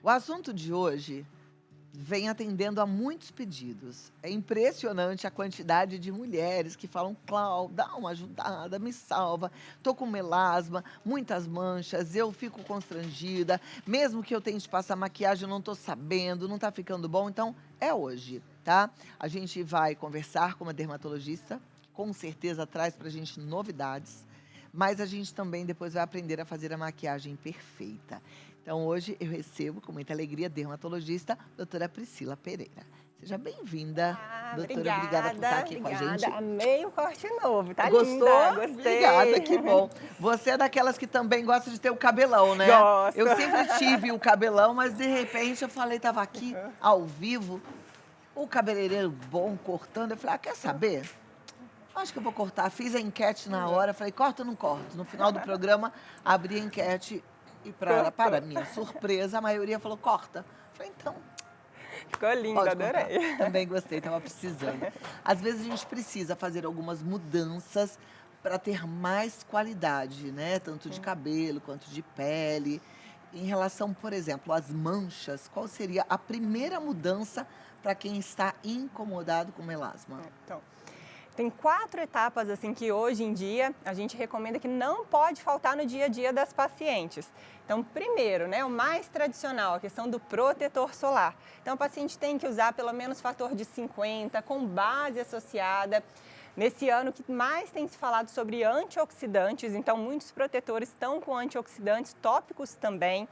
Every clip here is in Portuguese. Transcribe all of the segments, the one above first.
O assunto de hoje vem atendendo a muitos pedidos. É impressionante a quantidade de mulheres que falam: Clau, dá uma ajudada, me salva. Tô com melasma, muitas manchas, eu fico constrangida. Mesmo que eu tente passar maquiagem, eu não tô sabendo, não tá ficando bom. Então, é hoje, tá? A gente vai conversar com uma dermatologista, que com certeza traz pra gente novidades. Mas a gente também depois vai aprender a fazer a maquiagem perfeita. Então, hoje eu recebo com muita alegria a dermatologista, doutora Priscila Pereira. Seja bem-vinda, doutora. Obrigada por estar aqui com a gente. Amei o corte novo, tá Gostou? linda, gostei. Obrigada, que bom. Você é daquelas que também gosta de ter o cabelão, né? Gosto. Eu sempre tive o cabelão, mas de repente eu falei, tava aqui ao vivo, o cabeleireiro bom cortando. Eu falei, quer saber? Acho que eu vou cortar. Fiz a enquete na hora, falei, corta ou não corta? No final do programa, abri a enquete e para minha surpresa, a maioria falou, corta. Falei, então, Ficou linda, pode adorei. cortar. Também gostei, estava precisando. Às vezes a gente precisa fazer algumas mudanças para ter mais qualidade, né? Tanto de cabelo quanto de pele. Em relação, por exemplo, às manchas, qual seria a primeira mudança para quem está incomodado com melasma? Então, tem 4 etapas assim que hoje em dia a gente recomenda que não pode faltar no dia a dia das pacientes. Então, primeiro, né, o mais tradicional, a questão do protetor solar. Então, o paciente tem que usar pelo menos fator de 50, com base associada. Nesse ano, o que mais tem se falado sobre antioxidantes, então muitos protetores estão com antioxidantes tópicos também.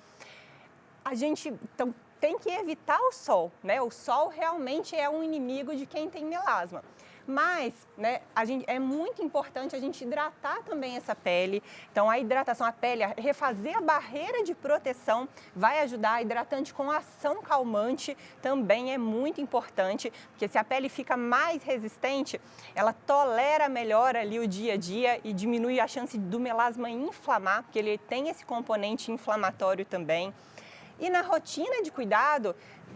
A gente então, tem que evitar o sol, né? O sol realmente é um inimigo de quem tem melasma. Mas, né, é muito importante a gente hidratar também essa pele. Então, a hidratação, a pele, refazer a barreira de proteção vai ajudar. Hidratante com ação calmante também é muito importante, porque se a pele fica mais resistente, ela tolera melhor ali o dia a dia e diminui a chance do melasma inflamar, porque ele tem esse componente inflamatório também. E na rotina de cuidado,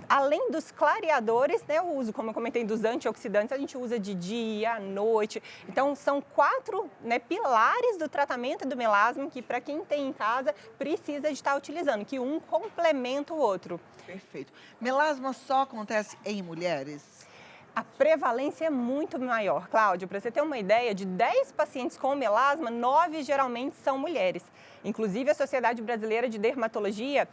além dos clareadores, né, eu uso, como eu comentei, dos antioxidantes, a gente usa de dia, à noite. Então, são 4, né, pilares do tratamento do melasma que, para quem tem em casa, precisa de estar utilizando, que um complementa o outro. Perfeito. Melasma só acontece em mulheres? A prevalência é muito maior, Cláudio. Para você ter uma ideia, de 10 pacientes com melasma, 9 geralmente são mulheres. Inclusive, a Sociedade Brasileira de Dermatologia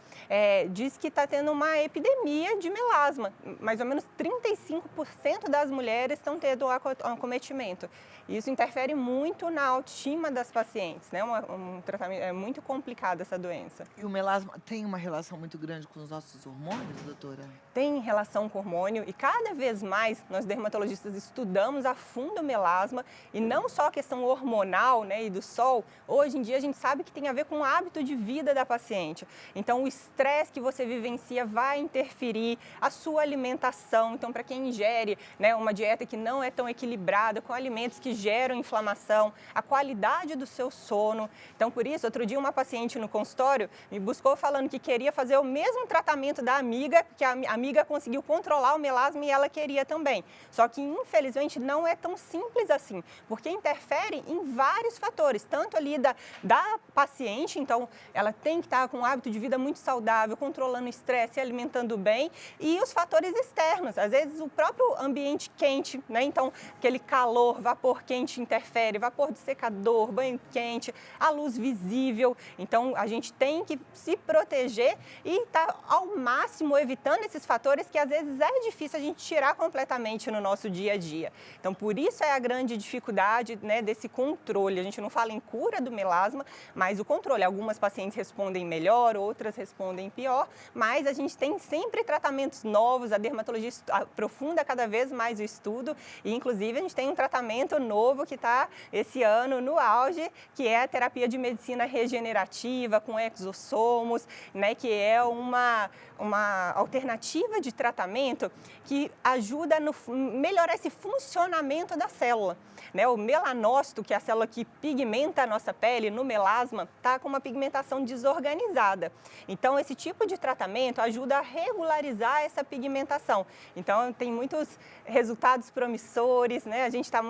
diz que está tendo uma epidemia de melasma. Mais ou menos 35% das mulheres estão tendo acometimento. Isso interfere muito na autoestima das pacientes, né? Um tratamento, é muito complicado essa doença. E o melasma tem uma relação muito grande com os nossos hormônios, doutora? Tem relação com hormônio e cada vez mais nós dermatologistas estudamos a fundo o melasma e não só a questão hormonal, né, e do sol. Hoje em dia a gente sabe que tem a ver com o hábito de vida da paciente. Então o estresse que você vivencia vai interferir, a sua alimentação. Então para quem ingere, né, uma dieta que não é tão equilibrada, com alimentos que geram inflamação, a qualidade do seu sono. Então por isso, outro dia uma paciente no consultório me buscou falando que queria fazer o mesmo tratamento da amiga, que a amiga conseguiu controlar o melasma e ela queria também. Só que, infelizmente, não é tão simples assim, porque interfere em vários fatores, tanto ali da paciente, então ela tem que estar com um hábito de vida muito saudável, controlando o estresse, se alimentando bem, e os fatores externos, às vezes o próprio ambiente quente, né? Então, aquele calor, vapor quente interfere, vapor de secador, banho quente, a luz visível. Então, a gente tem que se proteger e estar ao máximo evitando esses fatores que às vezes é difícil a gente tirar completamente no nosso dia a dia. Então, por isso é a grande dificuldade, né, desse controle. A gente não fala em cura do melasma, mas o controle. Algumas pacientes respondem melhor, outras respondem pior, mas a gente tem sempre tratamentos novos, a dermatologia aprofunda cada vez mais o estudo e, inclusive, a gente tem um tratamento novo que está esse ano no auge, que é a terapia de medicina regenerativa com exossomos, né, que é uma alternativa de tratamento que ajuda no melhorar esse funcionamento da célula. Né? O melanócito, que é a célula que pigmenta a nossa pele, no melasma, está com uma pigmentação desorganizada. Então, esse tipo de tratamento ajuda a regularizar essa pigmentação. Então, tem muitos resultados promissores, né? A gente está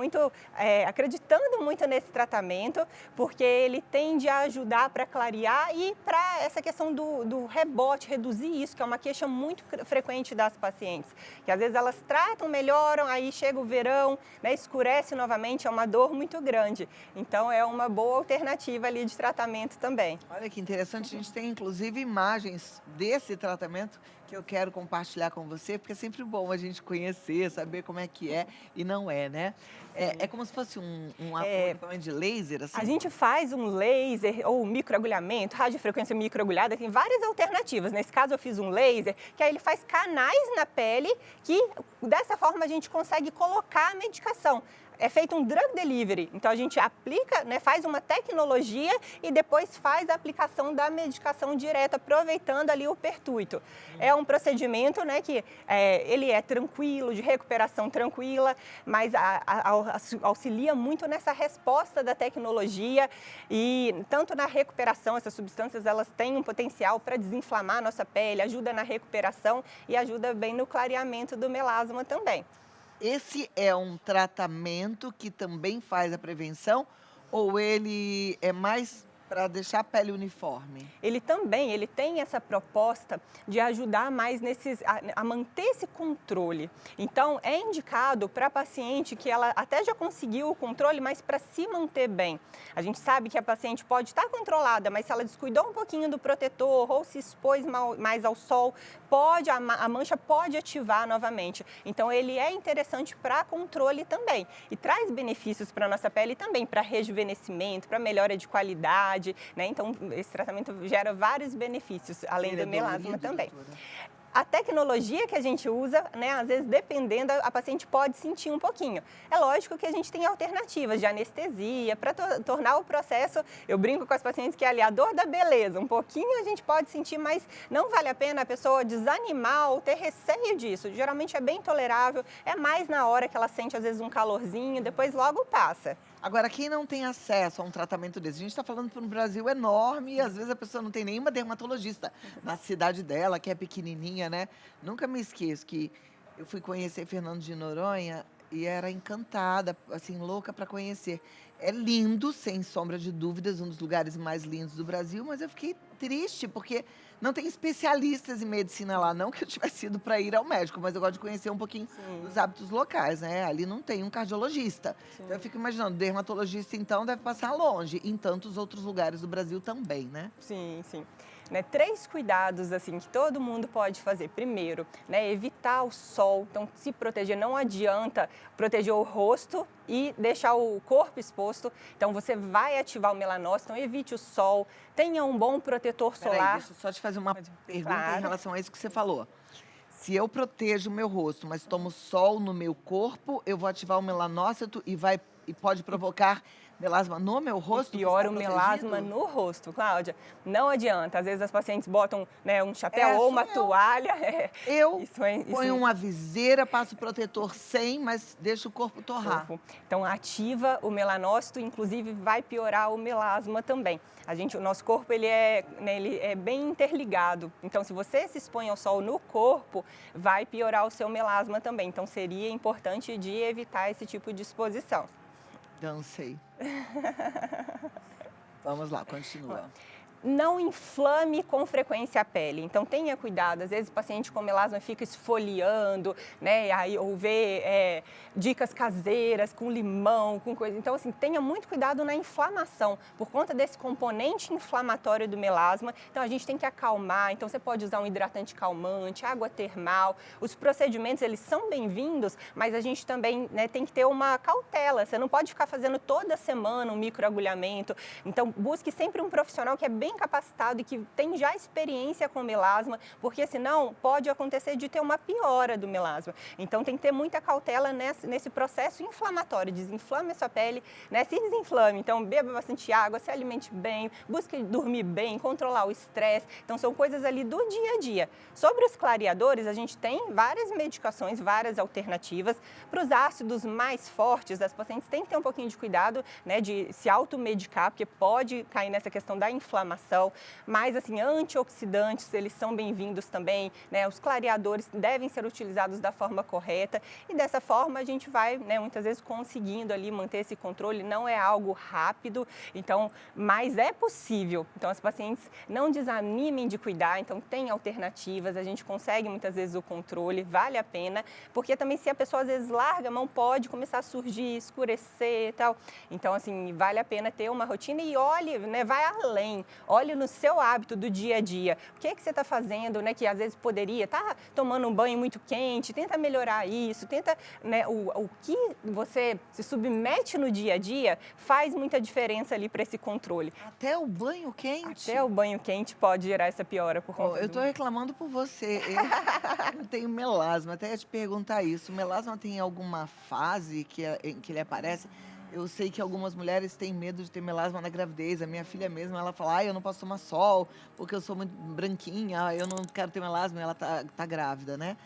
acreditando muito nesse tratamento, porque ele tende a ajudar para clarear e para essa questão do rebote, reduzir isso, que é uma queixa muito frequente das pacientes, que às vezes elas tratam, melhoram, aí chega o verão, né, escurece novamente, é uma dor muito grande. Então, é uma boa alternativa ali de tratamento também. Olha que interessante, a gente tem inclusive imagens desse tratamento que eu quero compartilhar com você, porque é sempre bom a gente conhecer, saber como é que é e não é, né? É como se fosse um equipamento de laser, assim? A gente faz um laser ou microagulhamento, radiofrequência microagulhada, tem várias alternativas. Nesse caso, eu fiz um laser, que aí ele faz canais na pele, que dessa forma a gente consegue colocar a medicação. É feito um drug delivery, então a gente aplica, né, faz uma tecnologia e depois faz a aplicação da medicação direta, aproveitando ali o pertuito. É um procedimento, né, que ele é tranquilo, de recuperação tranquila, mas auxilia muito nessa resposta da tecnologia e tanto na recuperação, essas substâncias elas têm um potencial para desinflamar a nossa pele, ajuda na recuperação e ajuda bem no clareamento do melasma também. Esse é um tratamento que também faz a prevenção ou ele é mais para deixar a pele uniforme? Ele tem essa proposta de ajudar mais a manter esse controle. Então, é indicado para a paciente que ela até já conseguiu o controle, mas para se manter bem. A gente sabe que a paciente pode estar controlada, mas se ela descuidou um pouquinho do protetor ou se expôs mais ao sol, a mancha pode ativar novamente. Então, ele é interessante para controle também. E traz benefícios para a nossa pele também, para rejuvenescimento, para melhora de qualidade. Né? Então, esse tratamento gera vários benefícios, além do melasma também. A tecnologia que a gente usa, né, às vezes, dependendo, a paciente pode sentir um pouquinho. É lógico que a gente tem alternativas de anestesia para tornar o processo, eu brinco com as pacientes que é ali a dor da beleza, um pouquinho a gente pode sentir, mas não vale a pena a pessoa desanimar ou ter receio disso. Geralmente é bem tolerável, é mais na hora que ela sente, às vezes, um calorzinho, depois logo passa. Agora, quem não tem acesso a um tratamento desse, a gente está falando para um Brasil enorme e às vezes a pessoa não tem nenhuma dermatologista na cidade dela, que é pequenininha, né? Nunca me esqueço que eu fui conhecer Fernando de Noronha e era encantada, assim, louca para conhecer. É lindo, sem sombra de dúvidas, um dos lugares mais lindos do Brasil, mas eu fiquei triste porque não tem especialistas em medicina lá, não que eu tivesse ido para ir ao médico, mas eu gosto de conhecer um pouquinho dos hábitos locais, né? Ali não tem um cardiologista. Então eu fico imaginando, dermatologista então deve passar longe, em tantos outros lugares do Brasil também, né? Sim, sim. Né, 3 cuidados assim que todo mundo pode fazer. Primeiro, né, evitar o sol, então se proteger, não adianta proteger o rosto e deixar o corpo exposto. Então você vai ativar o melanócito, então evite o sol, tenha um bom protetor solar. Peraí, deixa eu só te fazer uma pergunta em relação a isso que você falou. Se eu protejo o meu rosto, mas tomo sol no meu corpo, eu vou ativar o melanócito e pode provocar melasma no meu rosto? Piora o melasma no rosto, Cláudia. Não adianta. Às vezes as pacientes botam, né, um chapéu ou uma toalha. Eu ponho uma viseira, passo protetor sem, mas deixo o corpo torrar. Então ativa o melanócito, inclusive vai piorar o melasma também. O nosso corpo ele é bem interligado. Então se você se expõe ao sol no corpo, vai piorar o seu melasma também. Então seria importante de evitar esse tipo de exposição. Dancei. Vamos lá, continua. Não inflame com frequência a pele. Então, tenha cuidado. Às vezes, o paciente com melasma fica esfoliando, né? Aí, ou vê dicas caseiras com limão, com coisa. Então, assim, tenha muito cuidado na inflamação, por conta desse componente inflamatório do melasma. Então, a gente tem que acalmar. Então, você pode usar um hidratante calmante, água termal. Os procedimentos, eles são bem-vindos, mas a gente também, né, tem que ter uma cautela. Você não pode ficar fazendo toda semana um microagulhamento. Então, busque sempre um profissional que é bem bem capacitado e que tem já experiência com melasma, porque senão pode acontecer de ter uma piora do melasma. Então tem que ter muita cautela nesse processo inflamatório, desinflame a sua pele, né? Se desinflame, então beba bastante água, se alimente bem, busque dormir bem, controlar o estresse. Então são coisas ali do dia a dia. Sobre os clareadores, a gente tem várias medicações, várias alternativas. Para os ácidos mais fortes, as pacientes têm que ter um pouquinho de cuidado, né, de se automedicar, porque pode cair nessa questão da inflamação. Mas assim, antioxidantes, eles são bem-vindos também, né? Os clareadores devem ser utilizados da forma correta e dessa forma a gente vai, né, muitas vezes conseguindo ali manter esse controle. Não é algo rápido, então, mas é possível. Então as pacientes não desanimem de cuidar, então tem alternativas, a gente consegue muitas vezes o controle, vale a pena, porque também se a pessoa às vezes larga a mão, pode começar a surgir, escurecer e tal. Então assim, vale a pena ter uma rotina e olhe, né, vai além, olhe no seu hábito do dia a dia. O que é que você está fazendo, né, que às vezes poderia estar tomando um banho muito quente, tenta melhorar isso, tenta, né, o que você se submete no dia a dia faz muita diferença ali para esse controle. Até o banho quente? Até o banho quente pode gerar essa piora por conta Eu estou reclamando por você. Eu tenho melasma, até ia te perguntar isso. O melasma tem alguma fase em que ele aparece? Eu sei que algumas mulheres têm medo de ter melasma na gravidez. A minha filha mesmo, ela fala, eu não posso tomar sol, porque eu sou muito branquinha, eu não quero ter melasma, e ela tá grávida, né?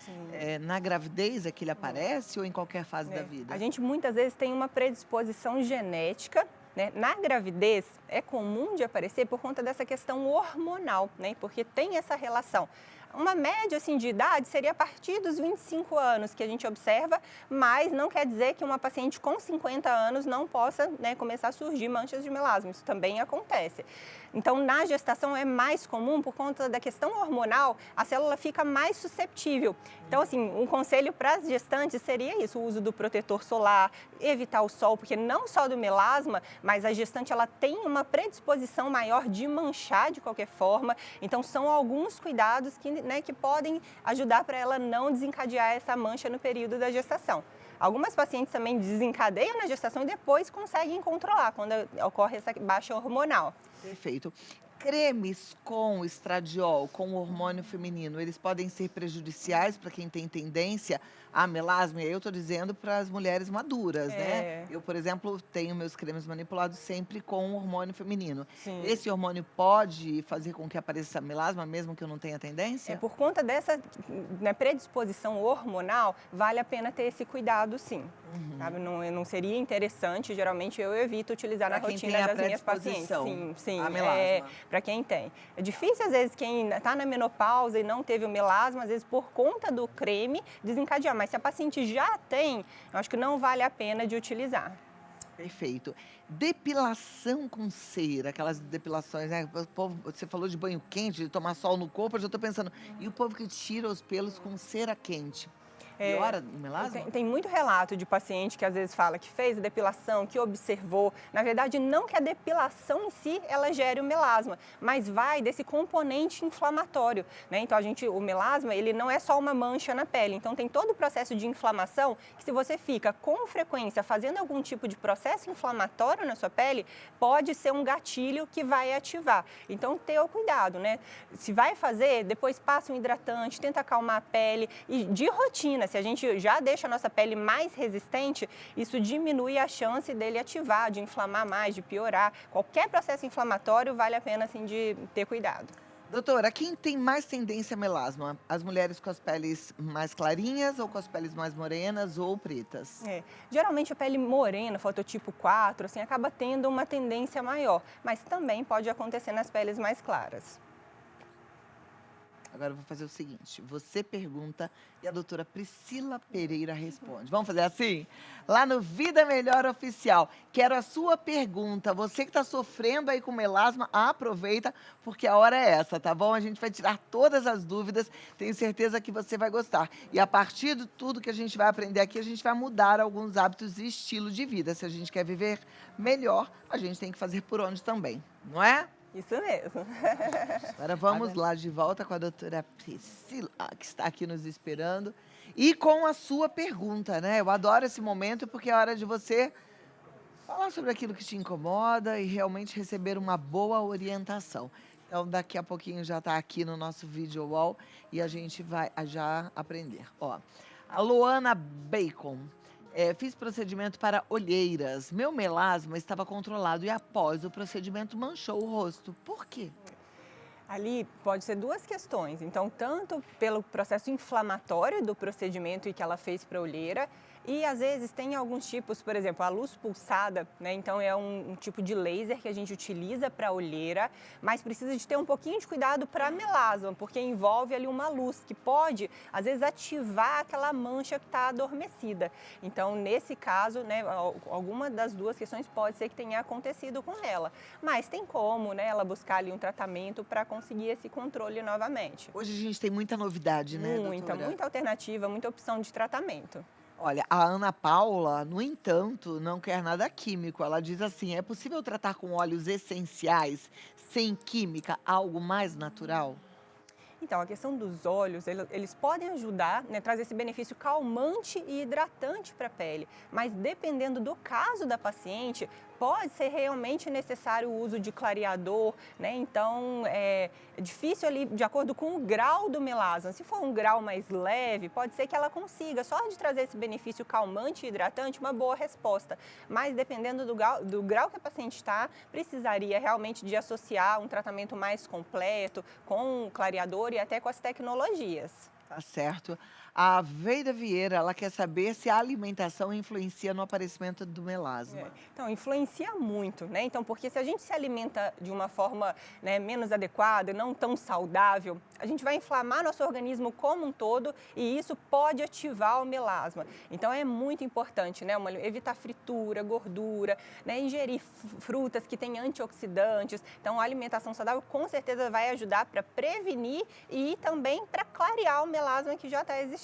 Na gravidez é que ele aparece ou em qualquer fase da vida? A gente muitas vezes tem uma predisposição genética, né? Na gravidez é comum de aparecer por conta dessa questão hormonal, né? Porque tem essa relação. Uma média assim, de idade seria a partir dos 25 anos que a gente observa, mas não quer dizer que uma paciente com 50 anos não possa, né, começar a surgir manchas de melasma. Isso também acontece. Então, na gestação é mais comum por conta da questão hormonal, a célula fica mais susceptível. Então, assim, um conselho para as gestantes seria isso, o uso do protetor solar, evitar o sol, porque não só do melasma, mas a gestante ela tem uma predisposição maior de manchar de qualquer forma. Então, são alguns cuidados que, né, que podem ajudar para ela não desencadear essa mancha no período da gestação. Algumas pacientes também desencadeiam na gestação e depois conseguem controlar quando ocorre essa baixa hormonal. Perfeito. Cremes com estradiol, com hormônio feminino, eles podem ser prejudiciais para quem tem tendência a melasma? E aí eu estou dizendo para as mulheres maduras, né? Eu, por exemplo, tenho meus cremes manipulados sempre com hormônio feminino. Sim. Esse hormônio pode fazer com que apareça melasma, mesmo que eu não tenha tendência? Por conta dessa, né, predisposição hormonal, vale a pena ter esse cuidado, sim. Sabe? Não seria interessante, geralmente eu evito utilizar na rotina das minhas pacientes. Sim, a melasma. Para quem tem. É difícil, às vezes, quem está na menopausa e não teve o melasma, às vezes, por conta do creme, desencadear. Mas se a paciente já tem, eu acho que não vale a pena de utilizar. Perfeito. Depilação com cera, aquelas depilações, né? O povo, você falou de banho quente, de tomar sol no corpo, eu já estou pensando, e o povo que tira os pelos com cera quente? Piora o melasma? Tem muito relato de paciente que às vezes fala que fez a depilação, que observou. Na verdade, não que a depilação em si ela gere o melasma, mas vai desse componente inflamatório, né? Então, o melasma, ele não é só uma mancha na pele. Então, tem todo o processo de inflamação que se você fica com frequência fazendo algum tipo de processo inflamatório na sua pele, pode ser um gatilho que vai ativar. Então, tenha o cuidado, né? Se vai fazer, depois passa um hidratante, tenta acalmar a pele e de rotina, se a gente já deixa a nossa pele mais resistente, isso diminui a chance dele ativar, de inflamar mais, de piorar. Qualquer processo inflamatório vale a pena, assim, de ter cuidado. Doutora, quem tem mais tendência a melasma? As mulheres com as peles mais clarinhas ou com as peles mais morenas ou pretas? Geralmente a pele morena, fototipo 4, assim, acaba tendo uma tendência maior, mas também pode acontecer nas peles mais claras. Agora eu vou fazer o seguinte, você pergunta e a doutora Priscila Pereira responde. Vamos fazer assim? Lá no Vida Melhor Oficial, quero a sua pergunta. Você que está sofrendo aí com melasma, aproveita, porque a hora é essa, tá bom? A gente vai tirar todas as dúvidas, tenho certeza que você vai gostar. E a partir de tudo que a gente vai aprender aqui, a gente vai mudar alguns hábitos e estilo de vida. Se a gente quer viver melhor, a gente tem que fazer por onde também, não é? Isso mesmo. Agora vamos lá de volta com a doutora Priscila, que está aqui nos esperando. E com a sua pergunta, né? Eu adoro esse momento porque é hora de você falar sobre aquilo que te incomoda e realmente receber uma boa orientação. Então, daqui a pouquinho já está aqui no nosso video wall e a gente vai já aprender. Ó, a Luana Bacon. Fiz procedimento para olheiras. Meu melasma estava controlado e após o procedimento manchou o rosto. Por quê? Ali pode ser duas questões. Então, tanto pelo processo inflamatório do procedimento e que ela fez para a olheira, e às vezes tem alguns tipos, por exemplo, a luz pulsada, né? Então é um tipo de laser que a gente utiliza para a olheira, mas precisa de ter um pouquinho de cuidado para a melasma, porque envolve ali uma luz que pode, às vezes, ativar aquela mancha que está adormecida. Então, nesse caso, né, alguma das duas questões pode ser que tenha acontecido com ela, mas tem como, né, ela buscar ali um tratamento para conseguir esse controle novamente. Hoje a gente tem muita novidade, né, Muita, doutora? muita alternativa, muita opção de tratamento. Olha, a Ana Paula, no entanto, não quer nada químico. Ela diz assim: é possível tratar com óleos essenciais, sem química, algo mais natural? Então, a questão dos óleos, eles podem ajudar, né, trazer esse benefício calmante e hidratante para a pele, mas dependendo do caso da paciente, pode ser realmente necessário o uso de clareador, né? Então, é difícil ali, de acordo com o grau do melasma. Se for um grau mais leve, pode ser que ela consiga, só de trazer esse benefício calmante e hidratante, uma boa resposta. Mas dependendo do grau que a paciente está, precisaria realmente de associar um tratamento mais completo, com o clareador e até com as tecnologias. Tá certo. A Veida Vieira, ela quer saber se a alimentação influencia no aparecimento do melasma. Então, influencia muito, né? Então, porque se a gente se alimenta de uma forma, né, menos adequada, não tão saudável, a gente vai inflamar nosso organismo como um todo e isso pode ativar o melasma. Então, é muito importante, né? Evitar fritura, gordura, né? Ingerir frutas que têm antioxidantes. Então, a alimentação saudável com certeza vai ajudar para prevenir e também para clarear o melasma que já está existente.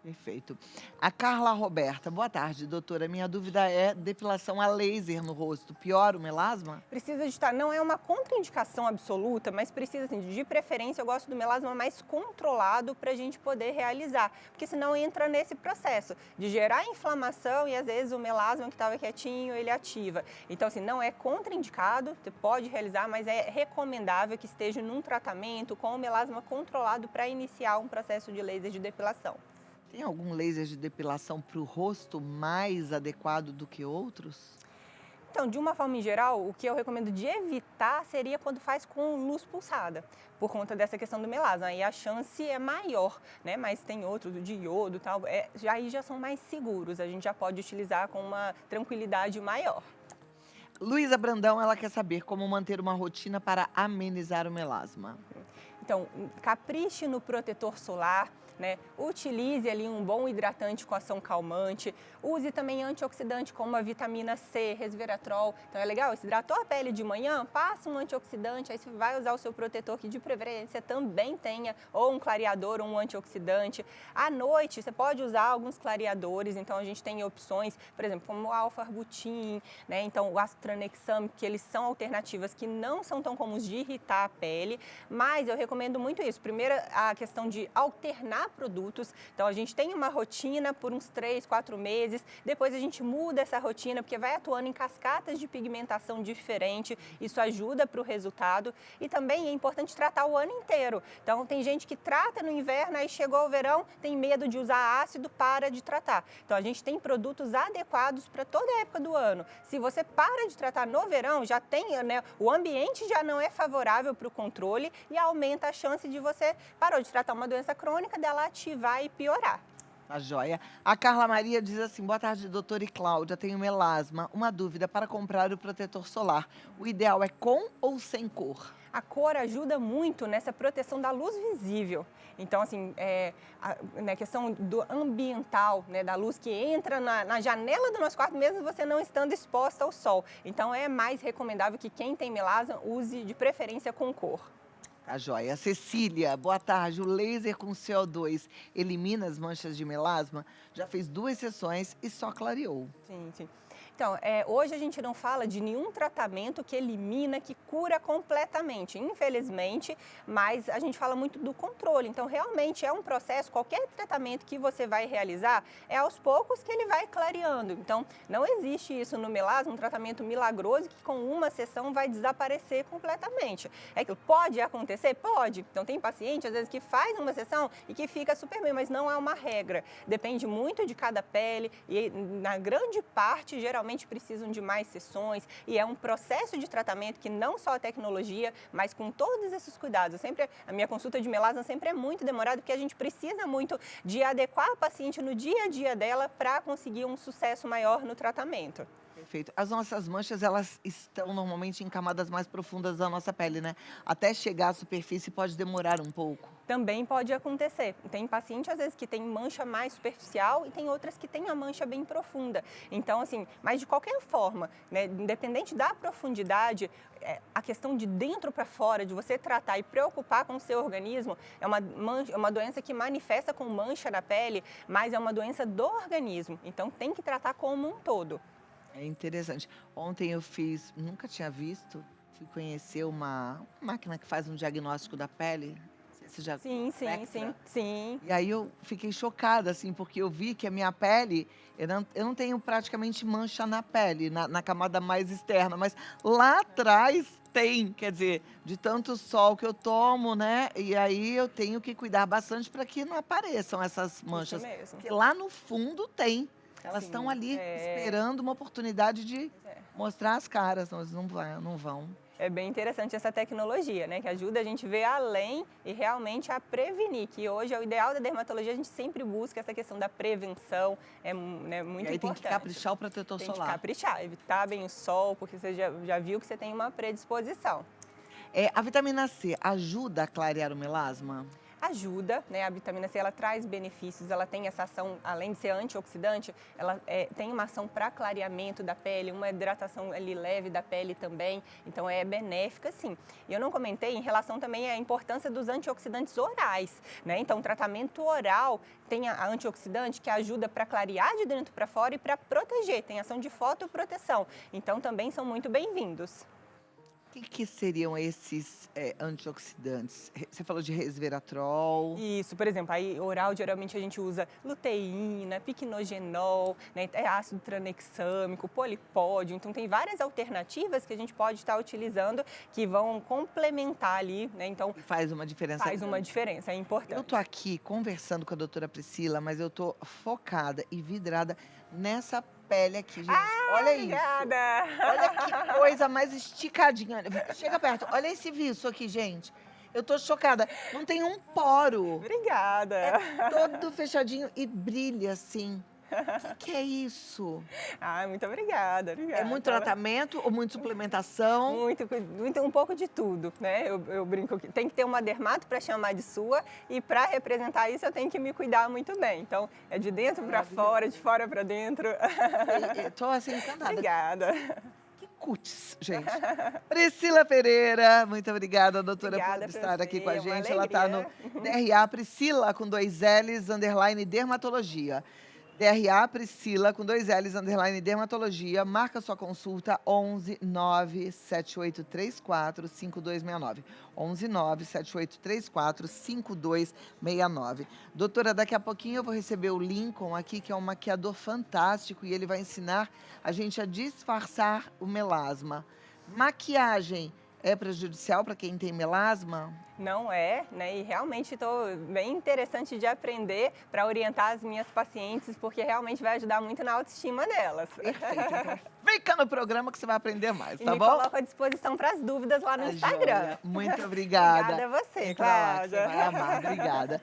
Perfeito. A Carla Roberta, boa tarde, doutora. Minha dúvida é depilação a laser no rosto. Piora o melasma? Precisa de estar, não é uma contraindicação absoluta, mas precisa, assim, de preferência, eu gosto do melasma mais controlado para a gente poder realizar, porque senão entra nesse processo de gerar inflamação e às vezes o melasma que estava quietinho, ele ativa. Então, assim, não é contraindicado, você pode realizar, mas é recomendável que esteja num tratamento com o melasma controlado para iniciar um processo de laser de depilação. Tem algum laser de depilação para o rosto mais adequado do que outros? Então, de uma forma em geral, o que eu recomendo de evitar seria quando faz com luz pulsada, por conta dessa questão do melasma. Aí a chance é maior, né? Mas tem outros, o de iodo e tal, aí já são mais seguros, a gente já pode utilizar com uma tranquilidade maior. Luísa Brandão, ela quer saber como manter uma rotina para amenizar o melasma. Então, capriche no protetor solar, né? Utilize ali um bom hidratante com ação calmante, use também antioxidante como a vitamina C, resveratrol. Então é legal, se hidratou a pele de manhã, passa um antioxidante, aí você vai usar o seu protetor que de preferência também tenha ou um clareador ou um antioxidante. À noite você pode usar alguns clareadores, então a gente tem opções, por exemplo, como o alfa-arbutin, né? Então o ácido tranexâmico, que eles são alternativas que não são tão comuns de irritar a pele, mas eu recomendo muito isso. Primeiro, a questão de alternar produtos. Então, a gente tem uma rotina por uns 3, 4 meses, depois a gente muda essa rotina, porque vai atuando em cascatas de pigmentação diferente, isso ajuda para o resultado. E também é importante tratar o ano inteiro. Então, tem gente que trata no inverno, aí chegou o verão, tem medo de usar ácido, para de tratar. Então, a gente tem produtos adequados para toda a época do ano. Se você para de tratar no verão, já tem, né, o ambiente já não é favorável para o controle e aumenta a chance de você parou de tratar uma doença crônica, dela ativar e piorar. Tá joia. A Carla Maria diz assim: boa tarde, doutora e Cláudia. Tenho melasma. Uma dúvida para comprar o protetor solar. O ideal é com ou sem cor? A cor ajuda muito nessa proteção da luz visível. Então, assim, na questão do ambiental, né, da luz que entra na janela do nosso quarto, mesmo você não estando exposta ao sol. Então, é mais recomendável que quem tem melasma use de preferência com cor. Tá joia. Cecília, boa tarde. O laser com CO2 elimina as manchas de melasma? Já fez 2 sessões e só clareou. Sim, sim. Então, hoje a gente não fala de nenhum tratamento que elimina, que cura completamente, infelizmente, mas a gente fala muito do controle. Então, realmente é um processo, qualquer tratamento que você vai realizar, é aos poucos que ele vai clareando. Então, não existe isso no melasma, um tratamento milagroso que com uma sessão vai desaparecer completamente. É que pode acontecer? Pode. Então, tem paciente, às vezes, que faz uma sessão e que fica super bem, mas não é uma regra. Depende muito de cada pele e, na grande parte, geralmente precisam de mais sessões e é um processo de tratamento que não só a tecnologia, mas com todos esses cuidados. A minha consulta de melasma sempre é muito demorada porque a gente precisa muito de adequar a paciente no dia a dia dela para conseguir um sucesso maior no tratamento. Perfeito. As nossas manchas, elas estão normalmente em camadas mais profundas da nossa pele, né? Até chegar à superfície pode demorar um pouco. Também pode acontecer. Tem paciente, às vezes, que tem mancha mais superficial e tem outras que têm a mancha bem profunda. Então, assim, mas de qualquer forma, né, independente da profundidade, a questão de dentro para fora, de você tratar e preocupar com o seu organismo, é uma doença que manifesta com mancha na pele, mas é uma doença do organismo. Então, tem que tratar como um todo. É interessante. Ontem nunca tinha visto, fui conhecer uma máquina que faz um diagnóstico da pele. Você já Sim. E aí eu fiquei chocada, assim, porque eu vi que a minha pele, eu não tenho praticamente mancha na pele, na camada mais externa, mas lá atrás tem, quer dizer, de tanto sol que eu tomo, né? E aí eu tenho que cuidar bastante para que não apareçam essas manchas. Isso mesmo. Porque lá no fundo tem. Elas Sim, estão ali esperando uma oportunidade de mostrar as caras, mas não vão. É bem interessante essa tecnologia, né? Que ajuda a gente a ver além e realmente a prevenir. Que hoje é o ideal da dermatologia, a gente sempre busca essa questão da prevenção, é, né, muito E aí importante. tem que caprichar o protetor solar. Tem que caprichar, evitar bem o sol, porque você já viu que você tem uma predisposição. A vitamina C ajuda a clarear o melasma? Ajuda, né? A vitamina C ela traz benefícios, ela tem essa ação, além de ser antioxidante, ela tem uma ação para clareamento da pele, uma hidratação ali leve da pele também, então é benéfica sim. E eu não comentei em relação também à importância dos antioxidantes orais, né? Então o tratamento oral tem a antioxidante que ajuda para clarear de dentro para fora e para proteger, tem ação de fotoproteção, então também são muito bem-vindos. O que seriam esses antioxidantes? Você falou de resveratrol. Isso, por exemplo, aí oral geralmente a gente usa luteína, piquenogenol, né, ácido tranexâmico, polipódio, então tem várias alternativas que a gente pode estar utilizando que vão complementar ali, né, então Faz uma diferença. faz uma diferença, é importante. Eu tô aqui conversando com a doutora Priscila, mas eu tô focada e vidrada nessa pele aqui, gente. Olha Obrigada. isso. Olha que coisa mais esticadinha. Chega perto. Olha esse viço aqui, gente. Eu tô chocada. Não tem um poro. Obrigada. Todo fechadinho e brilha assim. O que é isso? Muito obrigada. É muito tratamento ou muita suplementação? Muito, um pouco de tudo, né? Eu brinco que tem que ter uma dermato para chamar de sua e para representar isso eu tenho que me cuidar muito bem. Então, é de dentro para fora, de fora para dentro. Tô assim encantada. Obrigada. Que cutis, gente. Priscila Pereira, muito obrigada, doutora, Obrigada por estar pra aqui você, com a uma gente. Ela está no alegria. DRA Priscila com 2 L's, _ dermatologia. DRA Priscila com 2 L's, _ dermatologia. Marca sua consulta 11 97834 5269. 11 97834 5269. Doutora, daqui a pouquinho eu vou receber o Lincoln aqui, que é um maquiador fantástico, e ele vai ensinar a gente a disfarçar o melasma. Maquiagem é prejudicial para quem tem melasma? Não é, né? E realmente estou bem interessante de aprender para orientar as minhas pacientes, porque realmente vai ajudar muito na autoestima delas. Perfeito. Então, fica no programa que você vai aprender mais, tá me bom? coloco à disposição para as dúvidas lá no Instagram. Joia. Muito obrigada. Obrigada a você, Entra lá que você Cláudia. vai amar. Obrigada.